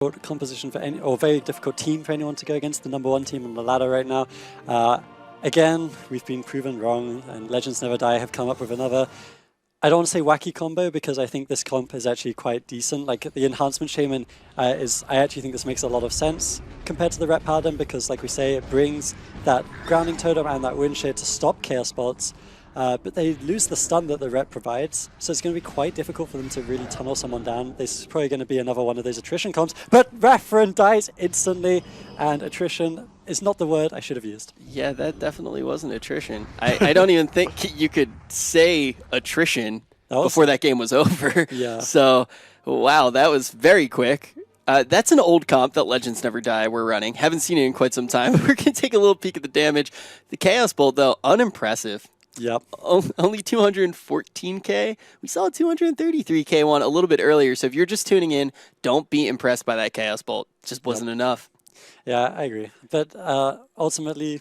composition for any, or very difficult team for anyone to go against, the #1 team on the ladder right now. Again, we've been proven wrong, and Legends Never Die have come up with another, I don't want to say wacky combo, because I think this comp is actually quite decent. Like, the Enhancement Shaman I actually think this makes a lot of sense compared to the Rep Paladin, because like we say, it brings that Grounding Totem and that Wind Shear to stop Chaos Bolts. But they lose the stun that the Rep provides, so it's going to be quite difficult for them to really tunnel someone down. This is probably going to be another one of those attrition comps, but Referent dies instantly, and attrition is not the word I should have used. Yeah, that definitely wasn't attrition. I don't even think you could say attrition before that game was over. Yeah. So, wow, that was very quick. That's an old comp that Legends Never Die we're running. Haven't seen it in quite some time. We're going to take a little peek at the damage. The Chaos Bolt, though, unimpressive. Yep. Only 214k. We saw a 233k one a little bit earlier. So if you're just tuning in, don't be impressed by that Chaos Bolt. It just wasn't enough. Yeah, I agree. But ultimately,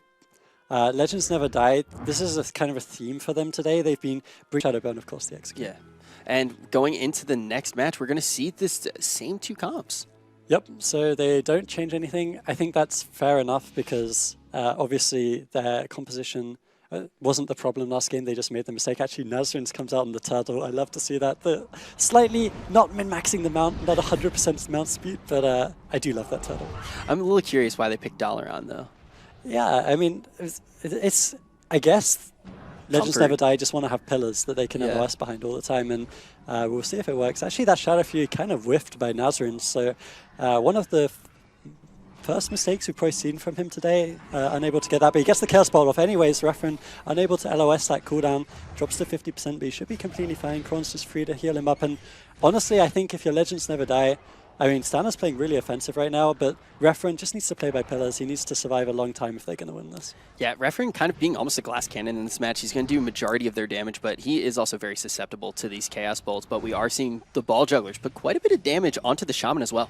Legends Never Die, this is a kind of a theme for them today. They've been Shadowburn, of course, the execute. Yeah. And going into the next match, we're going to see this same two comps. Yep, so they don't change anything. I think that's fair enough, because obviously their composition wasn't the problem last game. They just made the mistake. Actually, Nazrin's comes out on the turtle. I love to see that. Slightly not min-maxing the mount, not 100% mount speed, but I do love that turtle. I'm a little curious why they picked Dalaran, though. Yeah, I mean, it's I guess, Legends Never Die just want to have pillars that they can LOS behind all the time, and we'll see if it works. Actually, that Shadow Fury kind of whiffed by Nazrin, so one of the first mistakes we've probably seen from him today, unable to get that, but he gets the Chaos Bolt off anyways. Referent unable to LOS that cooldown, drops to 50%, but he should be completely fine. Kron's just free to heal him up, and honestly, I think if your Legends Never Die, I mean, Stanna's playing really offensive right now, but Referent just needs to play by pillars. He needs to survive a long time if they're going to win this. Yeah, Referent kind of being almost a glass cannon in this match. He's going to do a majority of their damage, but he is also very susceptible to these Chaos Bolts. But we are seeing the Ball Jugglers put quite a bit of damage onto the Shaman as well.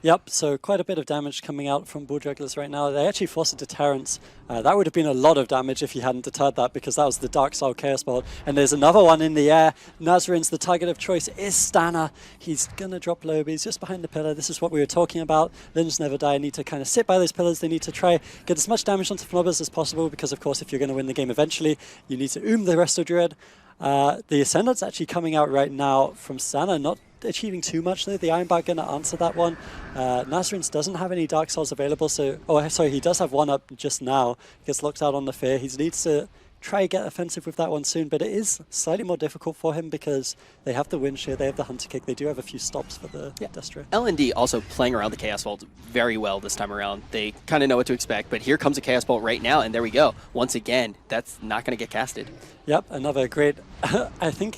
Yep, so quite a bit of damage coming out from Ball Jugglers right now. They actually forced a deterrence. That would have been a lot of damage if he hadn't deterred that, because that was the Dark Soul Chaos Bolt. And there's another one in the air. Nazrin's the target of choice is Stanna. He's going to drop low, but he's just behind the pillar. This is what we were talking about. Legends Never Die need to kind of sit by those pillars. They need to try get as much damage onto Fnobbers as possible, because of course if you're going to win the game eventually, you need to the Resto Druid. The Ascendant's actually coming out right now from Stanna, not achieving too much though. The Ironbark going to answer that one. Nazrin's doesn't have any Dark Souls available, so sorry, he does have one up just now. He gets locked out on the Fear. He needs to try get offensive with that one soon, but it is slightly more difficult for him because they have the Wind Shear, they have the Hunter Kick, they do have a few stops for the Destro. LND also playing around the Chaos Bolt very well this time around. They kind of know what to expect, but here comes a Chaos Bolt right now, and there we go. Once again, that's not going to get casted. Yep, another great, I think,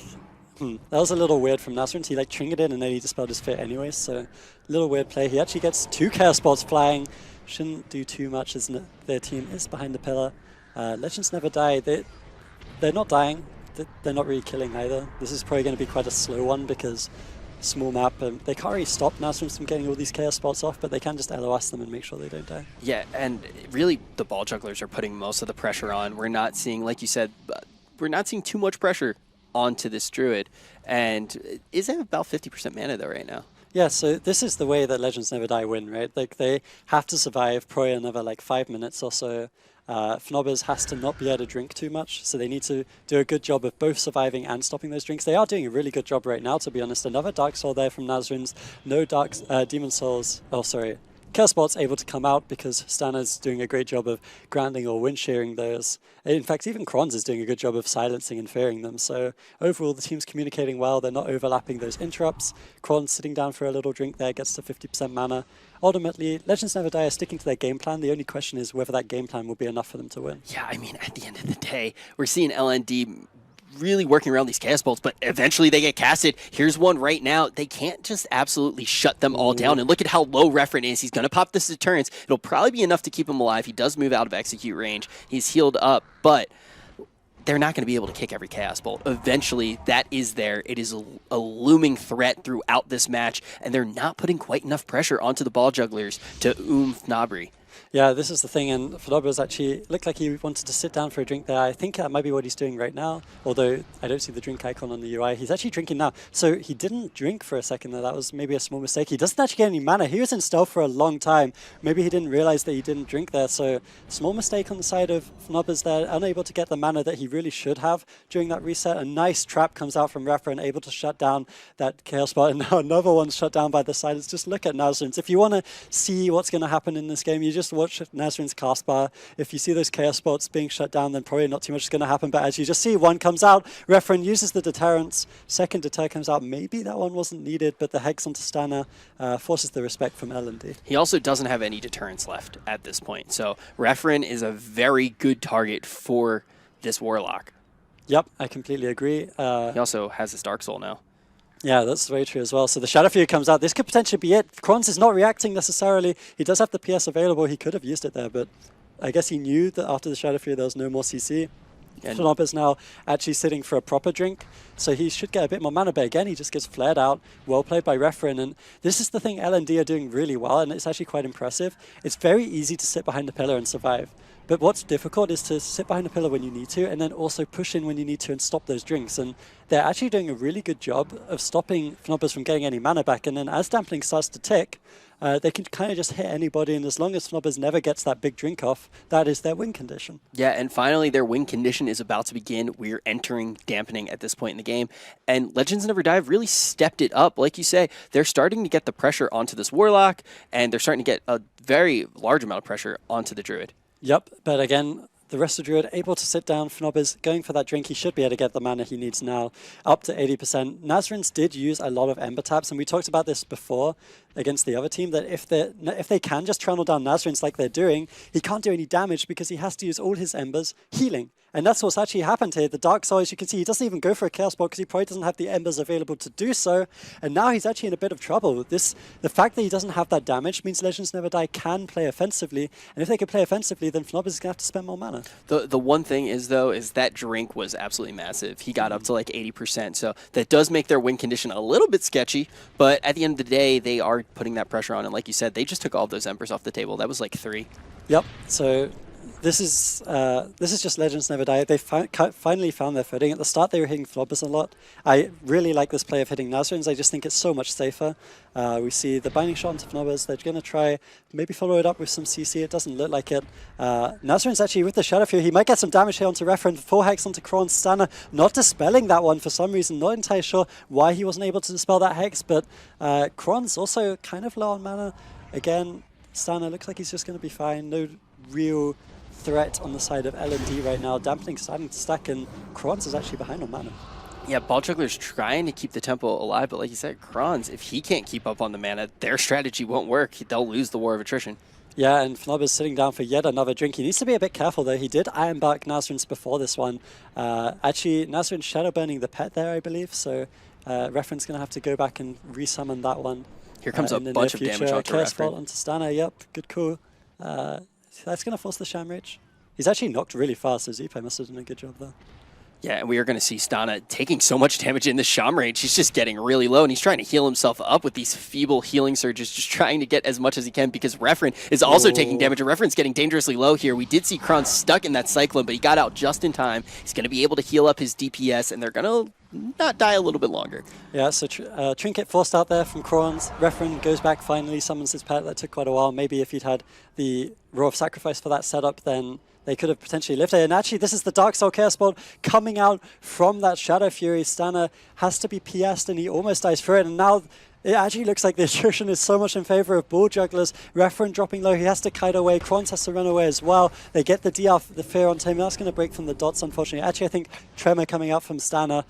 that was a little weird from Nazrin. He like trinketed in and then he dispelled his Fear anyways, so a little weird play. He actually gets 2 Chaos Bolts flying. Shouldn't do too much as their team is behind the pillar. Legends Never Die. They're not dying. They're not really killing either. This is probably going to be quite a slow one because small map. They can't really stop Nazrin from getting all these Chaos Spots off, but they can just LOS them and make sure they don't die. Yeah, and really the Ball Jugglers are putting most of the pressure on. We're not seeing, like you said, we're not seeing too much pressure onto this Druid. And is at about 50% mana though right now. Yeah, so this is the way that Legends Never Die win, right? Like they have to survive probably another like 5 minutes or so. Fnobbers has to not be able to drink too much, so they need to do a good job of both surviving and stopping those drinks. They are doing a really good job right now, to be honest. Another Dark Soul there from Nazrin's. No Demon Souls. Oh, sorry. Chaos Bolt's able to come out because Stanna's doing a great job of grounding or wind shearing those. In fact, even Kron's is doing a good job of silencing and fearing them. So overall, the team's communicating well. They're not overlapping those interrupts. Kron's sitting down for a little drink there, gets to 50% mana. Ultimately, Legends Never Die are sticking to their game plan. The only question is whether that game plan will be enough for them to win. Yeah, I mean, at the end of the day, we're seeing LND really working around these Chaos Bolts, but eventually they get casted. Here's one right now. They can't just absolutely shut them all down. And look at how low Referent is. He's going to pop this deterrence. It'll probably be enough to keep him alive. He does move out of execute range. He's healed up, but they're not going to be able to kick every Chaos Bolt. Eventually, that is there. It is a looming threat throughout this match, and they're not putting quite enough pressure onto the Ball Jugglers to Fnobbery. Yeah, this is the thing, and Fnobbers actually looked like he wanted to sit down for a drink there. I think that might be what he's doing right now, although I don't see the drink icon on the UI. He's actually drinking now. So he didn't drink for a second there. That was maybe a small mistake. He doesn't actually get any mana. He was in stealth for a long time. Maybe he didn't realize that he didn't drink there. So small mistake on the side of Fnobbers there, unable to get the mana that he really should have during that reset. A nice trap comes out from Referent, able to shut down that Chaos Bot, and now another one's shut down by the side. It's just look at Nazarins. If you want to see what's going to happen in this game, you just watch Nazarin's cast bar. If you see those Chaos Bots being shut down, then probably not too much is going to happen. But as you just see, one comes out, Referent uses the deterrence, second deter comes out. Maybe that one wasn't needed, but the Hex onto Stana forces the respect from LND. He also doesn't have any deterrence left at this point. So Referent is a very good target for this Warlock. Yep, I completely agree. He also has his Dark Soul now. Yeah, that's very true as well. So the Shadow Fury comes out. This could potentially be it. Kronz is not reacting necessarily. He does have the PS available. He could have used it there, but I guess he knew that after the Shadow Fury there was no more CC. Fnob is now actually sitting for a proper drink, so he should get a bit more mana, but again, he just gets flared out. Well played by Referent, and this is the thing LND are doing really well, and it's actually quite impressive. It's very easy to sit behind the pillar and survive. But what's difficult is to sit behind a pillar when you need to, and then also push in when you need to and stop those drinks. And they're actually doing a really good job of stopping Fnobbers from getting any mana back. And then as Dampling starts to tick, they can kind of just hit anybody. And as long as Fnobbers never gets that big drink off, that is their win condition. Yeah, and finally their win condition is about to begin. We're entering dampening at this point in the game. And Legends Never Die have really stepped it up. Like you say, they're starting to get the pressure onto this Warlock, and they're starting to get a very large amount of pressure onto the Druid. Yep, but again, the rest of Druid able to sit down. Fnobbers going for that drink. He should be able to get the mana he needs now, up to 80%. Nazarins did use a lot of Ember taps, and we talked about this before against the other team, that if they can just trundle down Nazarins like they're doing, he can't do any damage because he has to use all his Embers healing. And that's what's actually happened here. The Dark Soul, as you can see, he doesn't even go for a Chaos Bot because he probably doesn't have the Embers available to do so. And now he's actually in a bit of trouble. The fact that he doesn't have that damage means Legends Never Die can play offensively. And if they can play offensively, then Fnobbers is going to have to spend more mana. The one thing is, though, is that drink was absolutely massive. He got up to like 80%. So that does make their win condition a little bit sketchy. But at the end of the day, they are putting that pressure on. And like you said, they just took all of those Embers off the table. That was like 3. Yep. So this is just Legends Never Die. They finally found their footing. At the start, they were hitting Fnobbers a lot. I really like this play of hitting Nazarins. I just think it's so much safer. We see the binding shot into Fnobbers. They're going to try maybe follow it up with some CC. It doesn't look like it. Nazarins actually with the Shadow Fury. He might get some damage here onto Referent. 4 Hex onto Kronz. Stana not dispelling that one for some reason. Not entirely sure why he wasn't able to dispel that Hex, but Kronz also kind of low on mana. Again, Stana looks like he's just going to be fine. No real threat on the side of LND right now. Dampening starting to stack, and Kronz is actually behind on mana. Yeah, Ball Juggler's trying to keep the tempo alive, but like you said, Kronz, if he can't keep up on the mana, their strategy won't work. They'll lose the War of Attrition. Yeah, and Fnobbers sitting down for yet another drink. He needs to be a bit careful, though. He did Iron Bark Nazarins before this one. Actually, Nazarin shadow burning the pet there, I believe, so Referent's going to have to go back and resummon that one. Here comes a bunch of damage onto Chaos Bolt Referent. onto Stana, yep, good call. That's going to force the Sham Rage. He's actually knocked really fast, so Zipe must have done a good job there. Yeah, and we are going to see Stana taking so much damage in the Sham Rage. He's just getting really low, and he's trying to heal himself up with these feeble healing surges, just trying to get as much as he can, because Referent is also taking damage, and Referent's getting dangerously low here. We did see Kronz stuck in that Cyclone, but he got out just in time. He's going to be able to heal up his DPS, and they're going to not die a little bit longer. Yeah, so Trinket forced out there from Kronz. Referent goes back finally, summons his pet. That took quite a while. Maybe if he'd had the Roar of Sacrifice for that setup, then they could have potentially lifted it. And actually, this is the Dark Soul Chaos Bolt coming out from that Shadow Fury. Stana has to be PS'd, and he almost dies through it. And now it actually looks like the attrition is so much in favor of Ball Jugglers. Referent dropping low. He has to kite away. Kronz has to run away as well. They get the DR, the fear onto him. That's going to break from the dots, unfortunately. Actually, I think Tremor coming out from Stana.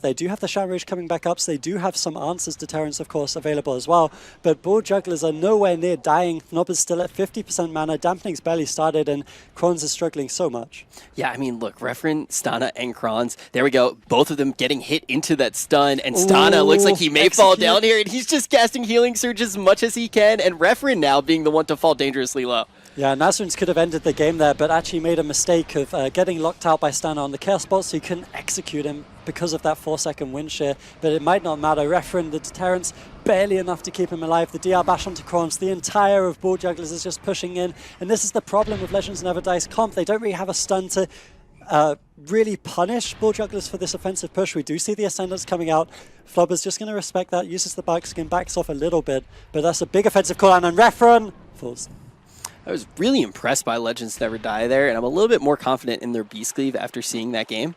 They do have the Sham Rage coming back up, so they do have some answers deterrence, of course, available as well. But Ball Jugglers are nowhere near dying. Fnob is still at 50% mana. Dampening's barely started, and Kronz is struggling so much. Yeah, I mean, look, Referent, Stana, and Kronz, there we go. Both of them getting hit into that stun, and Stana looks like he may fall down here, and he's just casting Healing Surge as much as he can, and Referent now being the one to fall dangerously low. Yeah, Nazarins could have ended the game there, but actually made a mistake of getting locked out by Stana on the Chaos Bolt, so he couldn't execute him because of that 4-second win share, but it might not matter. Referin, the deterrence, barely enough to keep him alive. The DR bash onto Crons, the entire of Ball Jugglers is just pushing in, and this is the problem with Legends Never Die's comp. They don't really have a stun to really punish Ball Jugglers for this offensive push. We do see the Ascendants coming out. Flubber's just going to respect that, uses the bike skin, backs off a little bit, but that's a big offensive cooldown, and Referin falls. I was really impressed by Legends Never Die there, and I'm a little bit more confident in their Beast Cleave after seeing that game.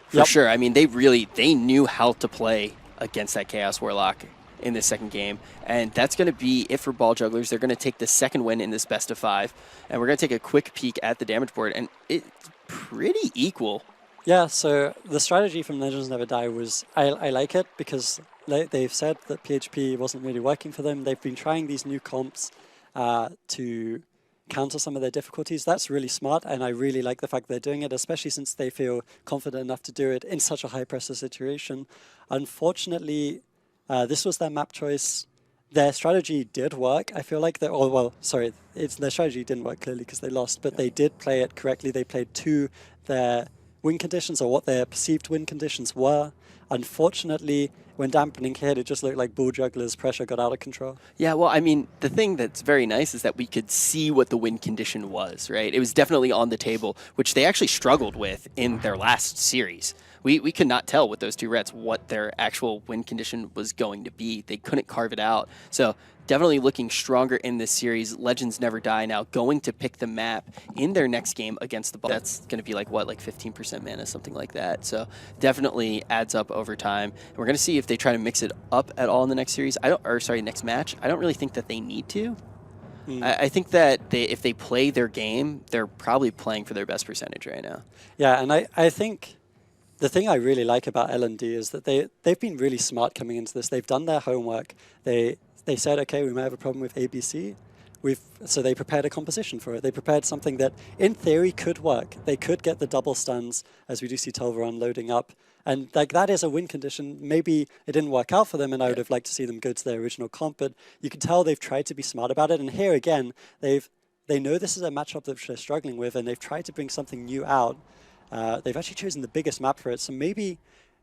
For sure. I mean, they knew how to play against that Chaos Warlock in this second game, and that's going to be it for Ball Jugglers. They're going to take the second win in this best of 5, and we're going to take a quick peek at the damage board, and it's pretty equal. Yeah, so the strategy from Legends Never Die was, I like it because they've said that PHP wasn't really working for them. They've been trying these new comps to counter some of their difficulties. That's really smart, and I really like the fact they're doing it, especially since they feel confident enough to do it in such a high-pressure situation. Unfortunately, this was their map choice. Their strategy did work. I feel like their strategy didn't work clearly because they lost, but they did play it correctly. They played to their win conditions, or what their perceived win conditions were. Unfortunately, when dampening hit, it just looked like Ball Jugglers' pressure got out of control. Yeah, well, I mean, the thing that's very nice is that we could see what the win condition was, right? It was definitely on the table, which they actually struggled with in their last series. We could not tell with those two reds what their actual win condition was going to be. They couldn't carve it out. So definitely looking stronger in this series. Legends Never Die now going to pick the map in their next game against the Ball. That's going to be like, what, like 15% mana, something like that. So definitely adds up over time. And we're going to see if they try to mix it up at all in the next series. Next match. I don't really think that they need to. I think that if they play their game, they're probably playing for their best percentage right now. Yeah, and I think the thing I really like about LND is that they've been really smart coming into this. They've done their homework. They said, okay, we might have a problem with ABC. So they prepared a composition for it. They prepared something that, in theory, could work. They could get the double stuns, as we do see Tolvaron loading up. And like that is a win condition. Maybe it didn't work out for them, and I would have liked to see them go to their original comp, but you can tell they've tried to be smart about it. And here again, they know this is a matchup that they're struggling with, and they've tried to bring something new out. They've actually chosen the biggest map for it, so maybe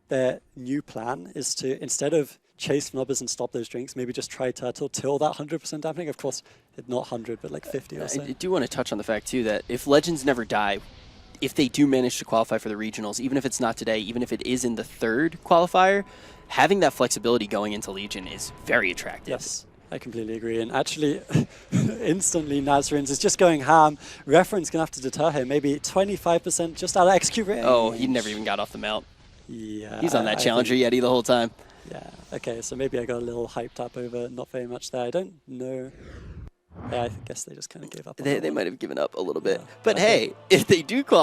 their new plan is to, instead of chase Flubbers and stop those drinks, maybe just try Turtle till that 100% dampening. Of course, not 100, but like 50 or so. I do want to touch on the fact, too, that if Legends Never Die, if they do manage to qualify for the regionals, even if it's not today, even if it is in the third qualifier, having that flexibility going into Legion is very attractive. Yes. I completely agree, and actually, instantly Nazarins is just going ham. Reference going to have to deter him, maybe 25% just out of execute range. Oh, he never even got off the mount. Yeah. He's on that Challenger Yeti the whole time. Yeah, okay, so maybe I got a little hyped up over not very much there. I don't know. Yeah, I guess they just kind of gave up. They might have given up a little bit. Yeah. But hey, if they do qualify,